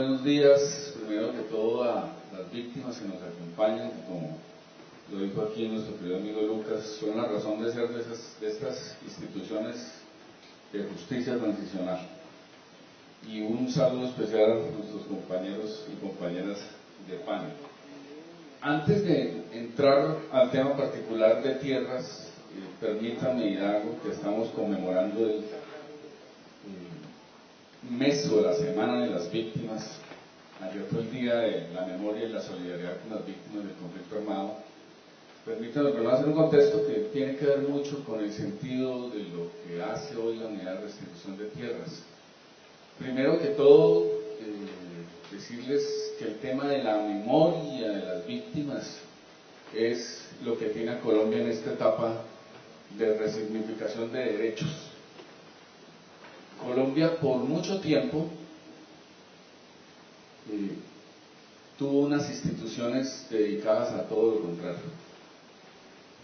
buenos días, primero que todo a las víctimas que nos acompañan, que como lo dijo aquí nuestro querido amigo Lucas, son la razón de ser de estas instituciones de justicia transicional. Y un saludo especial a nuestros compañeros y compañeras de panel. Antes de entrar al tema particular de tierras, permítanme y algo que estamos conmemorando el mes o la semana de las víctimas. Ayer fue el día de la memoria y la solidaridad con las víctimas del conflicto armado. Permítanme primero hacer un contexto que tiene que ver mucho con el sentido de lo que hace hoy la unidad de restitución de tierras. Primero que todo, decirles que el tema de la memoria de las víctimas es lo que tiene a Colombia en esta etapa de resignificación de derechos. Colombia por mucho tiempo tuvo unas instituciones dedicadas a todo lo contrario,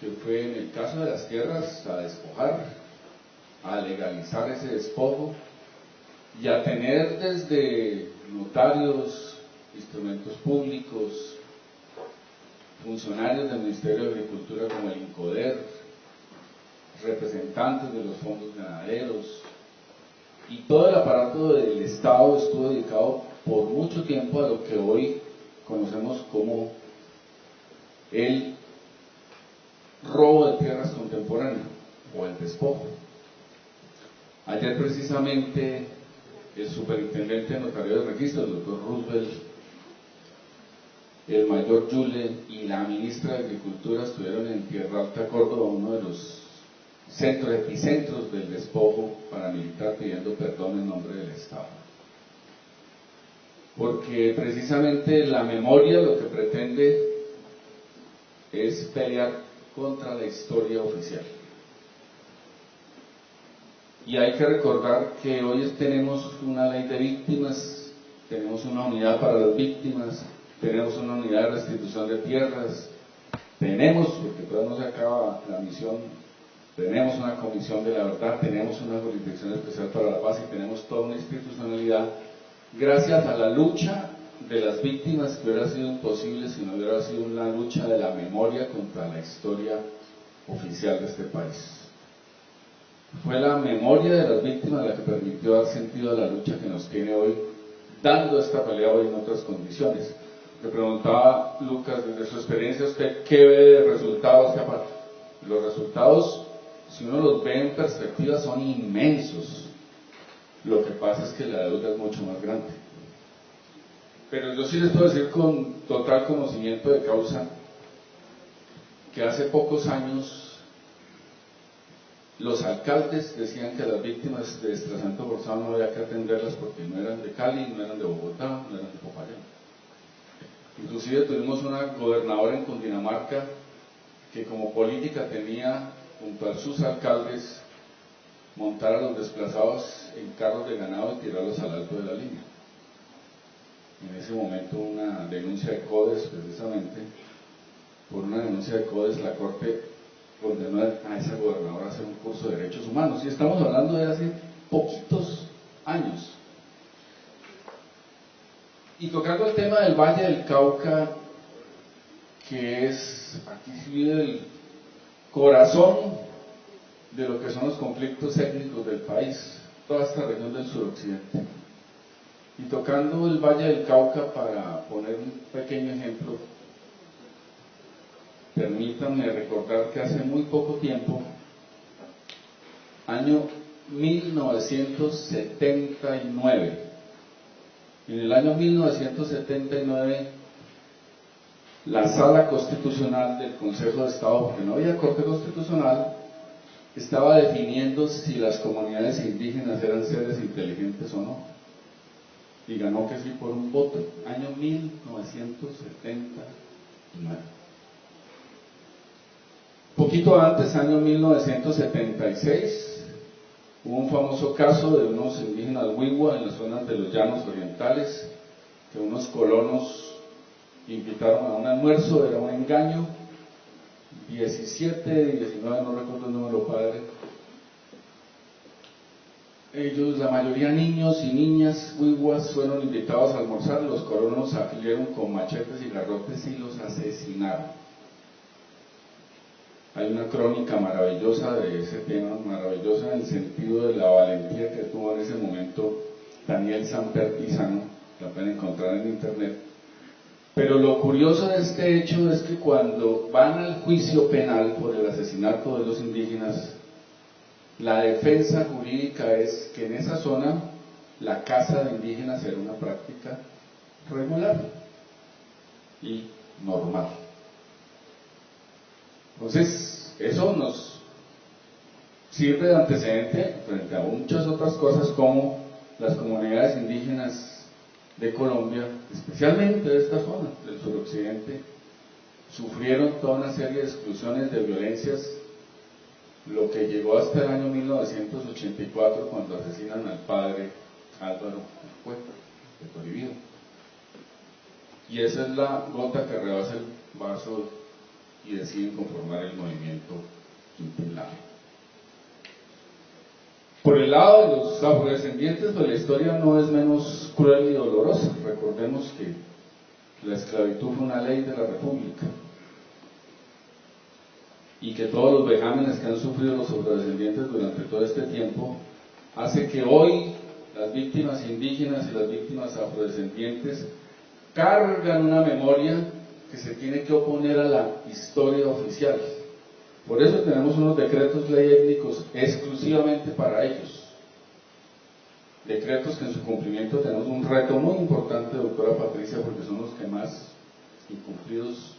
que fue en el caso de las tierras a despojar, a legalizar ese despojo y a tener desde notarios, instrumentos públicos, funcionarios del Ministerio de Agricultura como el INCODER, representantes de los fondos ganaderos, y todo el aparato del Estado estuvo dedicado por mucho tiempo a lo que hoy conocemos como el robo de tierras contemporáneo o el despojo. Ayer precisamente el superintendente de notario de registro, el doctor Roosevelt, el mayor Yule y la ministra de Agricultura estuvieron en Tierra Alta, Córdoba, uno de los epicentros del despojo paramilitar, pidiendo perdón en nombre del Estado. Porque precisamente la memoria lo que pretende es pelear contra la historia oficial. Y hay que recordar que hoy tenemos una ley de víctimas, tenemos una unidad para las víctimas, tenemos una unidad de restitución de tierras, tenemos, porque todavía no se acaba la misión, tenemos una comisión de la verdad, tenemos una jurisdicción especial para la paz y tenemos toda una institucionalidad gracias a la lucha de las víctimas, que hubiera sido imposible si no hubiera sido una lucha de la memoria contra la historia oficial de este país. Fue la memoria de las víctimas la que permitió dar sentido a la lucha que nos tiene hoy, dando esta pelea hoy en otras condiciones. Le preguntaba Lucas, desde su experiencia, ¿usted qué ve de resultados? Los resultados, si uno los ve en perspectiva, son inmensos. Lo que pasa es que la deuda es mucho más grande. Pero yo sí les puedo decir con total conocimiento de causa que hace pocos años los alcaldes decían que las víctimas de desplazamiento forzado no había que atenderlas porque no eran de Cali, no eran de Bogotá, no eran de Popayán. Inclusive tuvimos una gobernadora en Cundinamarca que como política tenía junto a sus alcaldes montar a los desplazados en carros de ganado y tirarlos al alto de la línea. En ese momento una denuncia de CODES, precisamente, por una denuncia de CODES, la Corte condenó a esa gobernadora a hacer un curso de derechos humanos, y estamos hablando de hace poquitos años. Y tocando el tema del Valle del Cauca, que es, aquí se vive el corazón de lo que son los conflictos étnicos del país, toda esta región del suroccidente. Y tocando el Valle del Cauca, para poner un pequeño ejemplo, permítanme recordar que hace muy poco tiempo, año 1979, en el año 1979, la Sala Constitucional del Consejo de Estado, porque no había Corte Constitucional, estaba definiendo si las comunidades indígenas eran seres inteligentes o no. Y ganó que sí por un voto, año 1979. Poquito antes, año 1976, hubo un famoso caso de unos indígenas Wiwa en las zonas de los Llanos Orientales, que unos colonos invitaron a un almuerzo, era un engaño, 17, 19, no recuerdo el número, padre, ellos, la mayoría niños y niñas huihuas, fueron invitados a almorzar, los colonos salieron con machetes y garrotes y los asesinaron. Hay una crónica maravillosa de ese tema, maravillosa en el sentido de la valentía que tuvo en ese momento Daniel Samper Pizano, la pueden encontrar en internet. Pero lo curioso de este hecho es que cuando van al juicio penal por el asesinato de los indígenas, la defensa jurídica es que en esa zona la caza de indígenas era una práctica regular y normal. Entonces, eso nos sirve de antecedente frente a muchas otras cosas, como las comunidades indígenas de Colombia, especialmente de esta zona del suroccidente, sufrieron toda una serie de exclusiones, de violencias, lo que llegó hasta el año 1984, cuando asesinan al padre Álvaro Cuesta de Toribio. Y esa es la gota que rebasa el vaso y deciden conformar el movimiento Quintilá. Por el lado de los afrodescendientes, pues la historia no es menos cruel y dolorosa. Recordemos que la esclavitud fue una ley de la República y que todos los vejámenes que han sufrido los afrodescendientes durante todo este tiempo hace que hoy las víctimas indígenas y las víctimas afrodescendientes cargan una memoria que se tiene que oponer a la historia oficial. Por eso tenemos unos decretos ley étnicos exclusivamente para ellos. Decretos que en su cumplimiento tenemos un reto muy importante, doctora Patricia, porque son los que más incumplidos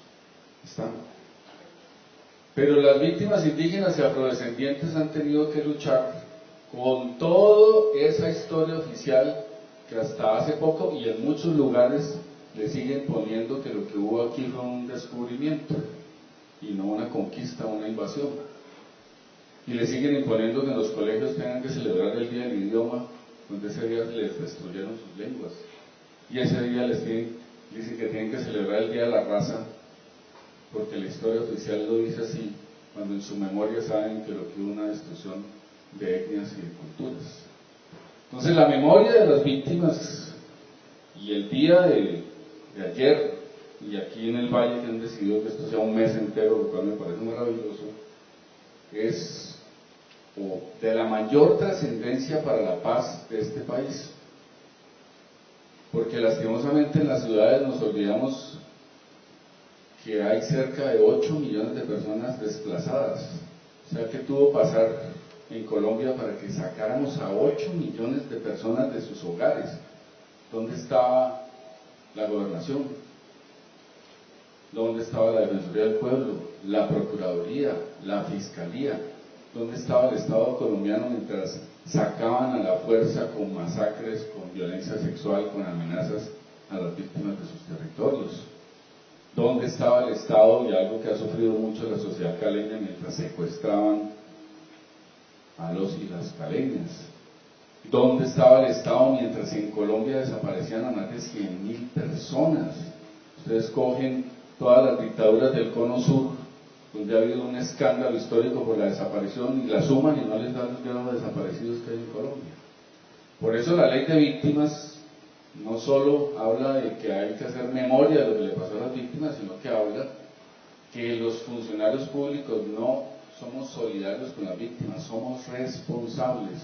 están. Pero las víctimas indígenas y afrodescendientes han tenido que luchar con toda esa historia oficial que hasta hace poco y en muchos lugares le siguen poniendo que lo que hubo aquí fue un descubrimiento y no una conquista, una invasión. Y le siguen imponiendo que en los colegios tengan que celebrar el Día del Idioma, donde ese día les destruyeron sus lenguas. Y ese día dicen que tienen que celebrar el Día de la Raza, porque la historia oficial lo dice así, cuando en su memoria saben que lo que hubo una destrucción de etnias y de culturas. Entonces la memoria de las víctimas y el día de ayer, y aquí en el Valle que han decidido que esto sea un mes entero, lo cual me parece maravilloso, es de la mayor trascendencia para la paz de este país. Porque lastimosamente en las ciudades nos olvidamos que hay cerca de 8 millones de personas desplazadas. O sea, ¿qué tuvo que pasar en Colombia para que sacáramos a 8 millones de personas de sus hogares? ¿Dónde estaba la gobernación? ¿Dónde estaba la Defensoría del Pueblo, la Procuraduría, la Fiscalía? ¿Dónde estaba el Estado colombiano mientras sacaban a la fuerza con masacres, con violencia sexual, con amenazas a las víctimas de sus territorios? ¿Dónde estaba el Estado, y algo que ha sufrido mucho la sociedad caleña, mientras secuestraban a los y las caleñas? ¿Dónde estaba el Estado mientras en Colombia desaparecían a más de 100.000 personas? Ustedes cogen todas las dictaduras del Cono Sur, donde ha habido un escándalo histórico por la desaparición, y la suman y no les dan los grados de desaparecidos que hay en Colombia. Por eso la ley de víctimas no solo habla de que hay que hacer memoria de lo que le pasó a las víctimas, sino que habla que los funcionarios públicos no somos solidarios con las víctimas, somos responsables,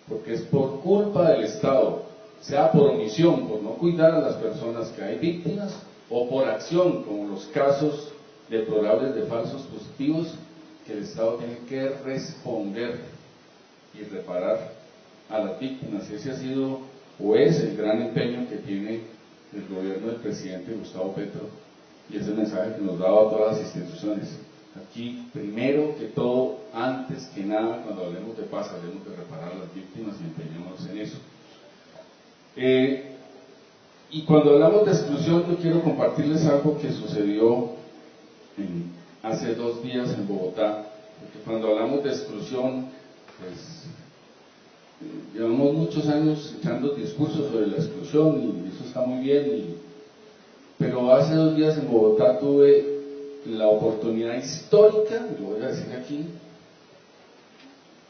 porque es por culpa del Estado, sea por omisión, por no cuidar a las personas, que hay víctimas, o por acción, como los casos deplorables de falsos positivos, que el Estado tiene que responder y reparar a las víctimas. Ese ha sido o es el gran empeño que tiene el gobierno del presidente Gustavo Petro, y es el mensaje que nos da a todas las instituciones. Aquí, primero que todo, antes que nada, cuando hablemos de paz, hablemos de reparar a las víctimas y empeñémonos en eso. Y cuando hablamos de exclusión, yo quiero compartirles algo que sucedió hace 2 días en Bogotá, porque cuando hablamos de exclusión, pues llevamos muchos años echando discursos sobre la exclusión, y eso está muy bien, pero hace 2 días en Bogotá tuve la oportunidad histórica, lo voy a decir aquí,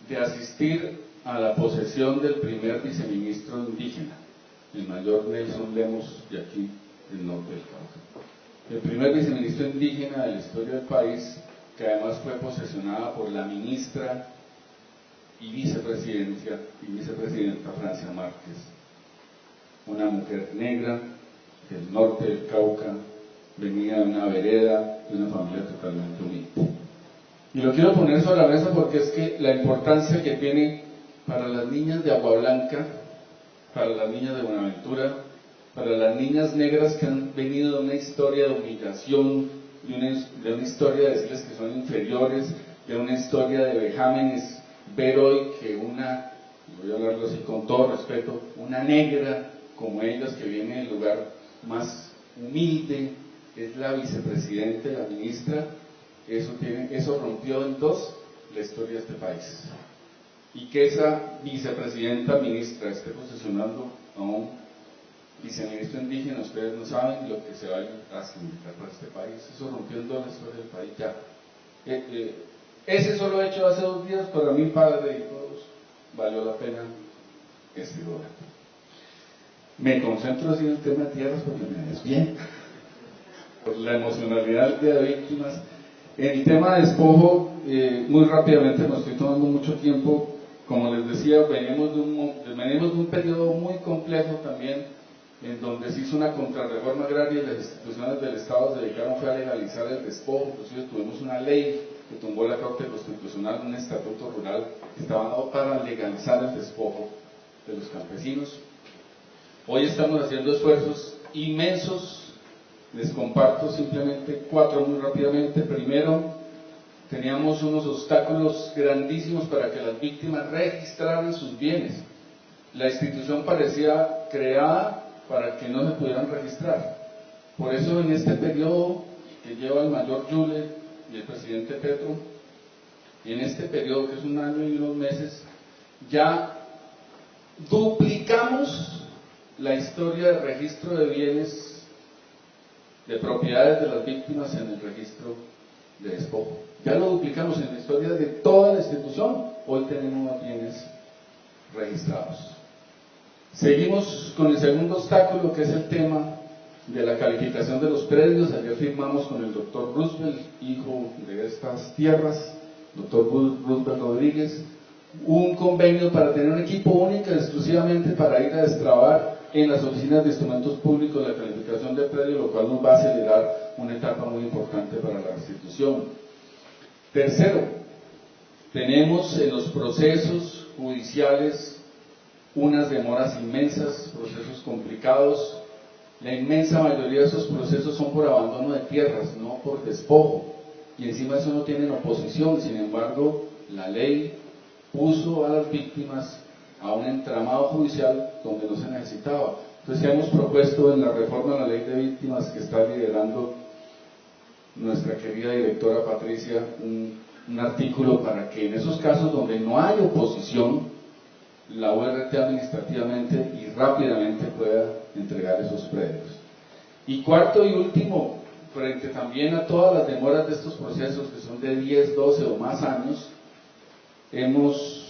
de asistir a la posesión del primer viceministro indígena, el mayor Nelson Lemos, de aquí del norte del Cauca. El primer viceministro indígena de la historia del país, que además fue posesionada por la ministra y vicepresidenta Francia Márquez, una mujer negra del norte del Cauca, venía de una vereda, de una familia totalmente humilde. Y lo quiero poner sobre la mesa porque es que la importancia que tiene para las niñas de Agua Blanca, para las niñas de Buenaventura, para las niñas negras que han venido de una historia de humillación, de una historia de decirles que son inferiores, de una historia de vejámenes, ver hoy que una, voy a hablarlo así con todo respeto, una negra como ellas que viene del lugar más humilde, es la vicepresidenta, la ministra, eso rompió en dos la historia de este país. Y que esa vicepresidenta ministra esté posesionando a un viceministro indígena, ustedes no saben lo que se va a significar para este país. Eso rompió en dos la historia del país ya. Ese solo hecho hace 2 días, para mí, padre y todos, valió la pena este gobierno. Me concentro así en el tema de tierras porque me desvío por la emocionalidad del día de víctimas. En el tema de despojo, muy rápidamente, me estoy tomando mucho tiempo. Como les decía, venimos de un periodo muy complejo también, en donde se hizo una contrarreforma agraria y las instituciones del Estado se dedicaron a legalizar el despojo. Inclusive tuvimos una ley que tumbó la Corte Constitucional, un estatuto rural que estaba dado para legalizar el despojo de los campesinos. Hoy estamos haciendo esfuerzos inmensos. Les comparto simplemente 4 muy rápidamente. Primero, teníamos unos obstáculos grandísimos para que las víctimas registraran sus bienes. La institución parecía creada para que no se pudieran registrar. Por eso en este periodo que lleva el mayor Yule y el presidente Petro, y en este periodo que es 1 año y unos meses, ya duplicamos la historia de registro de bienes, de propiedades de las víctimas en el registro de despojo. Ya lo duplicamos en la historia de toda la institución. Hoy tenemos más bienes registrados. Seguimos con el segundo obstáculo, que es el tema de la calificación de los predios. Ayer firmamos con el doctor Roosevelt, hijo de estas tierras, doctor Roosevelt Rodríguez, un convenio para tener un equipo único exclusivamente para ir a destrabar en las oficinas de instrumentos públicos la calificación de predio, lo cual nos va a acelerar una etapa muy importante para la institución. Tercero, tenemos en los procesos judiciales unas demoras inmensas, procesos complicados. La inmensa mayoría de esos procesos son por abandono de tierras, no por despojo, y encima de eso no tienen oposición. Sin embargo, la ley puso a las víctimas a un entramado judicial donde no se necesitaba. Entonces hemos propuesto en la reforma a la ley de víctimas que está liderando nuestra querida directora Patricia un artículo para que en esos casos donde no hay oposición, la URT administrativamente y rápidamente pueda entregar esos predios. Y cuarto y último, frente también a todas las demoras de estos procesos que son de 10, 12 o más años, hemos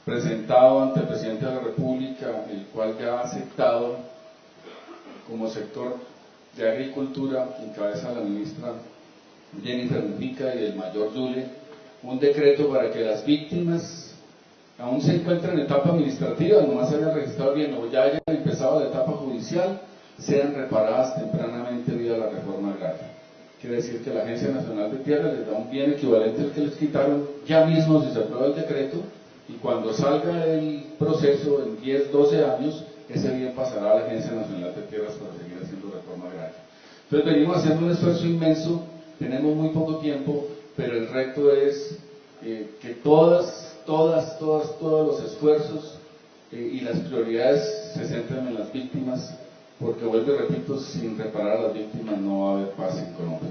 presentado ante el presidente de la República, el cual ya ha aceptado como sector de agricultura, que encabeza la ministra Jennifer Mujica y el mayor Yule, un decreto para que las víctimas aún se encuentran en etapa administrativa, nomás hayan registrado bien o ya hayan empezado la etapa judicial, sean reparadas tempranamente vía la reforma agraria. Quiere decir que la Agencia Nacional de Tierra les da un bien equivalente al que les quitaron ya mismo si se aprueba el decreto, y cuando salga el proceso en 10, 12 años, ese bien pasará a la Agencia Nacional de Tierras para seguir haciendo reforma agraria. Entonces venimos haciendo un esfuerzo inmenso, tenemos muy poco tiempo, pero el reto es que todos los esfuerzos y las prioridades se centren en las víctimas, porque vuelvo y repito, sin reparar a las víctimas no va a haber paz en Colombia.